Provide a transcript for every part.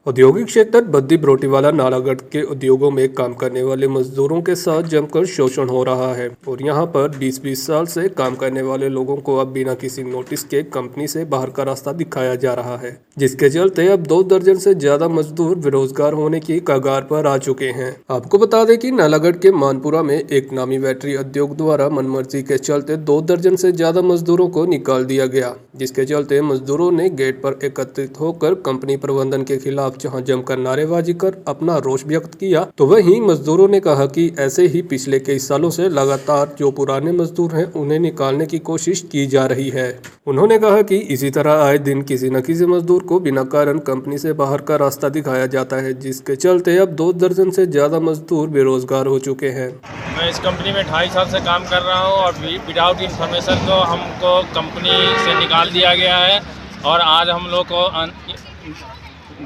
औद्योगिक क्षेत्र बद्दी बरोटीवाला नालागढ़ के उद्योगों में काम करने वाले मजदूरों के साथ जमकर शोषण हो रहा है और यहां पर 20-20 साल से काम करने वाले लोगों को अब बिना किसी नोटिस के कंपनी से बाहर का रास्ता दिखाया जा रहा है, जिसके चलते अब 2 दर्जन से ज्यादा मजदूर बेरोजगार होने की कगार पर आ चुके हैं। आपको बता दें कि नालागढ़ के मानपुरा में एक नामी बैटरी उद्योग द्वारा मनमर्जी के चलते 2 दर्जन से ज्यादा मजदूरों को निकाल दिया गया, जिसके चलते मजदूरों ने गेट पर एकत्रित होकर कंपनी प्रबंधन के खिलाफ जहां जमकर नारेबाजी कर अपना रोष व्यक्त किया, तो वहीं मजदूरों ने कहा कि ऐसे ही पिछले कई सालों से लगातार जो पुराने मजदूर हैं उन्हें निकालने की कोशिश की जा रही है। उन्होंने कहा कि इसी तरह आए दिन किसी न किसी मजदूर को बिना कारण कंपनी से बाहर का रास्ता दिखाया जाता है, जिसके चलते अब 2 दर्जन से ज्यादा मजदूर बेरोजगार हो चुके हैं। मैं इस कंपनी में 2.5 साल से काम कर रहा हूं और विदाउट इन्फॉर्मेशन को हमको कंपनी से निकाल दिया गया है और आज हम लोग को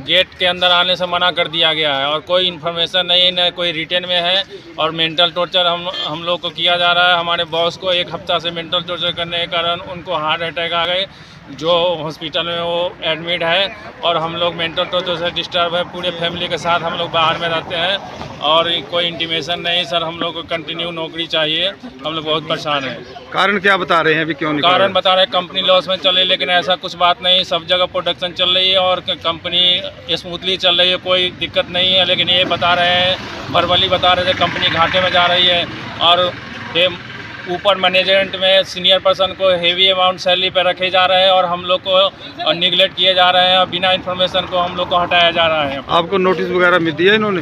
गेट के अंदर आने से मना कर दिया गया है और कोई इन्फॉर्मेशन नहीं, न कोई रिटेन में है और मेंटल टॉर्चर हम लोग को किया जा रहा है। हमारे बॉस को 1 हफ्ता से मेंटल टॉर्चर करने के कारण उनको हार्ट अटैक आ गए, जो हॉस्पिटल में वो एडमिट है और हम लोग मेंटल टॉर्चर से डिस्टर्ब है। पूरे फैमिली के साथ हम लोग बाहर में रहते हैं और कोई इंटीमेशन नहीं। सर, हम लोग को कंटिन्यू नौकरी चाहिए, हम लोग बहुत परेशान हैं। कारण क्या बता रहे हैं अभी, क्यों निकाल कारण बता रहे हैं कंपनी लॉस में चल रही है, लेकिन ऐसा कुछ बात नहीं। सब जगह प्रोडक्शन चल रही है और कंपनी स्मूथली चल रही है, कोई दिक्कत नहीं है। लेकिन ये बता रहे हैं, वर्बली बता रहे थे कंपनी घाटे में जा रही है और ये ऊपर मैनेजमेंट में सीनियर पर्सन को हेवी अमाउंट सैलरी पर रखे जा रहे हैं और हम लोग को निगलेक्ट किए जा रहे हैं और बिना इन्फॉर्मेशन को हम लोग को हटाया जा रहा है। आपको नोटिस वगैरह मिल दिया इन्होंने?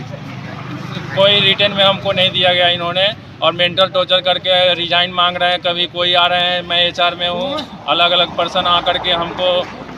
कोई रिटर्न में हमको नहीं दिया गया इन्होंने और मेंटल टॉर्चर करके रिजाइन मांग रहे हैं। कभी कोई आ रहे हैं, मैं HR में हूँ, अलग अलग पर्सन आकर के हमको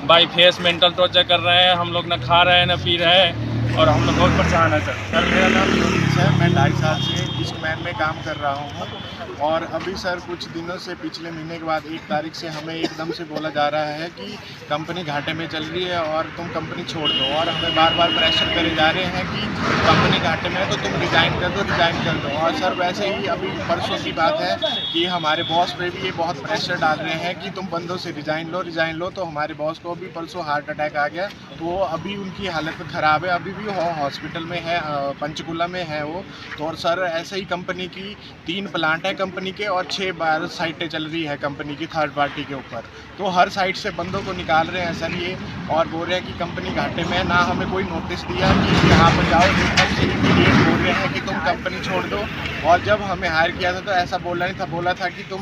बाई फेस मेंटल टॉर्चर कर रहे हैं। हम लोग न खा रहे हैं न पी रहे हैं और हम लोग बहुत परेशान है। सर, मेरा नाम योगेश है। मैं 2.5 साल से ईस्टमैन में काम कर रहा हूँ और अभी सर कुछ दिनों से, पिछले महीने के बाद 1 तारीख से हमें एकदम से बोला जा रहा है कि कंपनी घाटे में चल रही है और तुम कंपनी छोड़ दो और हमें बार बार प्रेशर करे जा रहे हैं कि कंपनी घाटे में है तो तुम रिज़ाइन कर दो। और सर वैसे ही अभी परसों की बात है कि हमारे बॉस पे भी ये बहुत प्रेशर डाल रहे हैं कि तुम बंदों से रिज़ाइन लो। तो हमारे बॉस को भी परसों हार्ट अटैक आ गया, तो अभी उनकी हालत ख़राब है, अभी भी हॉस्पिटल में है, पंचकुला में है वो। तो और सर ऐसे ही कंपनी की 3 प्लांट है कंपनी के और 6 साइटें चल रही है कंपनी की थर्ड पार्टी के ऊपर। तो हर साइट से बंदों को निकाल रहे हैं सर ये और बोल रहे हैं कि कंपनी घाटे में है। ना हमें कोई नोटिस दिया कि यहाँ पर जाओ, एकदम से इमीडिएट बोल रहे हैं कि तुम कंपनी छोड़ दो। और जब हमें हायर किया था तो ऐसा बोला नहीं था, बोला था कि तुम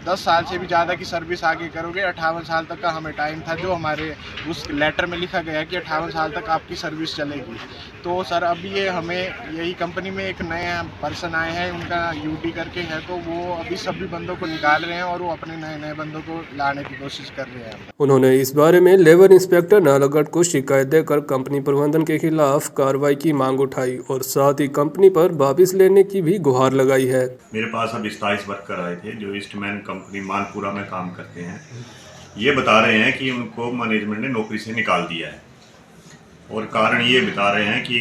10 साल से भी ज़्यादा की सर्विस आगे करोगे। 58 साल तक का हमें टाइम था, जो हमारे उस लेटर में लिखा गया कि 58 साल तक आपकी सर्विस चलेगी। तो सर अभी ये हमें यही कंपनी में एक नए पर्सन आए हैं, उनका UD करके है, तो वो अभी सभी बंदों को निकाल रहे हैं और वो अपने नए बंदों को लाने की कोशिश कर रहे हैं। उन्होंने इस बारे में लेबर इंस्पेक्टर नालागढ़ को शिकायत देकर कंपनी प्रबंधन के खिलाफ कार्रवाई की मांग उठाई और साथ ही कंपनी पर वापिस लेने की भी गुहार लगाई है। मेरे पास अब 27 वर्कर आए थे जो ईस्टमैन कंपनी मानपुरा में काम करते हैं। ये बता रहे हैं कि उनको मैनेजमेंट ने नौकरी से निकाल दिया है और कारण ये बता रहे हैं कि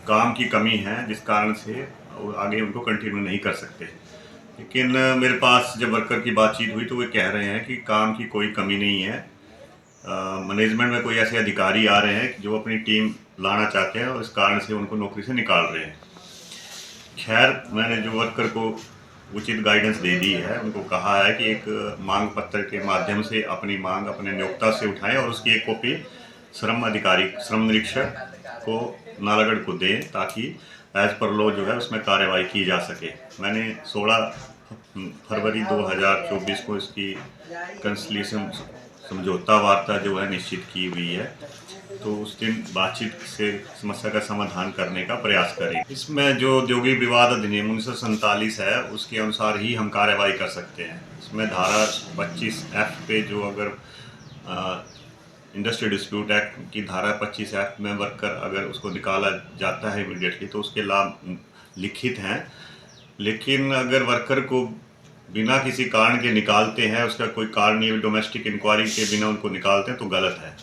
काम की कमी है, जिस कारण से आगे उनको कंटिन्यू नहीं कर सकते। लेकिन मेरे पास जब वर्कर की बातचीत हुई तो वे कह रहे हैं कि काम की कोई कमी नहीं है। मैनेजमेंट में कोई ऐसे अधिकारी आ रहे हैं जो अपनी टीम लाना चाहते हैं और इस कारण से उनको नौकरी से निकाल रहे हैं। खैर, मैंने जो वर्कर को उचित गाइडेंस दे दी है, उनको कहा है कि एक मांग पत्र के माध्यम से अपनी मांग अपने नियोक्ता से उठाएं और उसकी एक कॉपी श्रम निरीक्षक को नालागढ़ को दें, ताकि एज पर लॉ जो है उसमें कार्रवाई की जा सके। मैंने 16 फरवरी 2024 को इसकी कंसलिएशन समझौता वार्ता जो है निश्चित की हुई है, तो उस दिन बातचीत से समस्या का समाधान करने का प्रयास करें। इसमें जो औद्योगिक विवाद अधिनियम 1947 है, उसके अनुसार ही हम कार्रवाई कर सकते हैं। इसमें धारा 25F पे जो अगर इंडस्ट्री डिस्प्यूट एक्ट की धारा 25F में वर्कर अगर उसको निकाला जाता है इमीडिएटली तो उसके लाभ लिखित हैं। लेकिन अगर वर्कर को बिना किसी कारण के निकालते हैं, उसका कोई कारण नहीं, डोमेस्टिक इंक्वायरी के बिना उनको निकालते हैं, तो गलत है।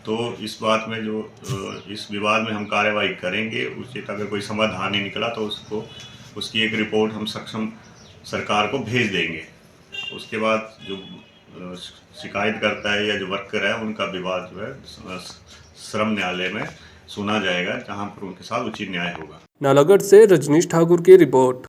तो इस बात में जो इस विवाद में हम कार्रवाई करेंगे। उचित अगर कोई समाधान नहीं निकला तो उसकी एक रिपोर्ट हम सक्षम सरकार को भेज देंगे। उसके बाद जो शिकायत करता है या जो वर्कर है, उनका विवाद जो है श्रम न्यायालय में सुना जाएगा, जहां पर उनके साथ उचित न्याय होगा। नालागढ़ से रजनीश ठाकुर की रिपोर्ट।